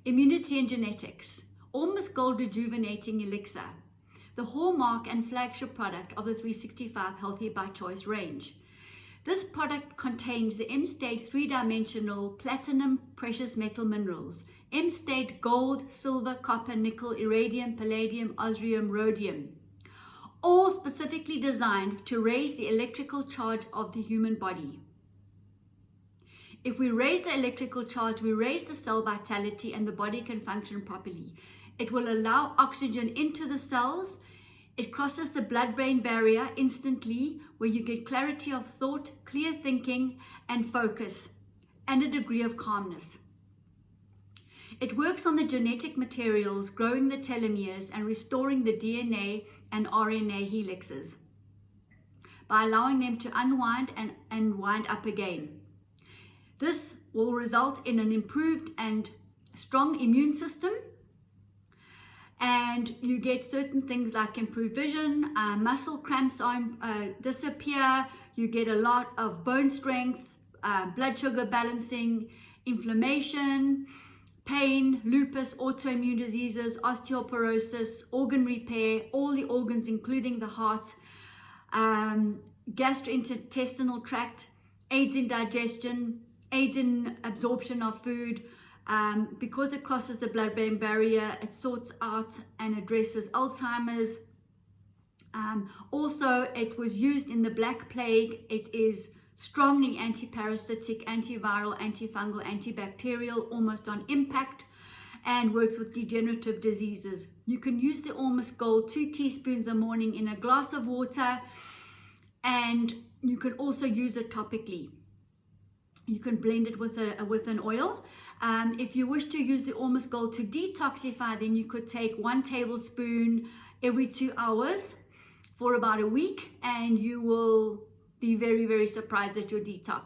Immunity and genetics. Ormus Gold rejuvenating elixir, the hallmark and flagship product of the 365 Healthy by Choice range. This product contains the M+State 3-dimensional platinum precious metal minerals, M+State gold, silver, copper, nickel, iridium, palladium, osrium, rhodium, all specifically designed to raise the electrical charge of the human body. If we raise the electrical charge, we raise the cell vitality and the body can function properly. It will allow oxygen into the cells. It crosses the blood-brain barrier instantly, where you get clarity of thought, clear thinking and focus, and a degree of calmness. It works on the genetic materials, growing the telomeres and restoring the DNA and RNA helixes by allowing them to unwind and wind up again. This will result in an improved and strong immune system, and you get certain things like improved vision, muscle cramps disappear, you get a lot of bone strength, blood sugar balancing, inflammation, pain, lupus, autoimmune diseases, osteoporosis, organ repair, all the organs including the heart, gastrointestinal tract, aids in digestion, aids in absorption of food. Because it crosses the blood-brain barrier, it sorts out and addresses Alzheimer's. Also, it was used in the Black Plague. It is strongly anti-parasitic, antiviral, antifungal, antibacterial, almost on impact, and works with degenerative diseases. You can use the Ormus Gold 2 teaspoons a morning in a glass of water, and you can also use it topically. You can blend it with an oil. If you wish to use the Ormus Gold to detoxify, then you could take 1 tablespoon every 2 hours for about a week, and you will be very, very surprised at your detox.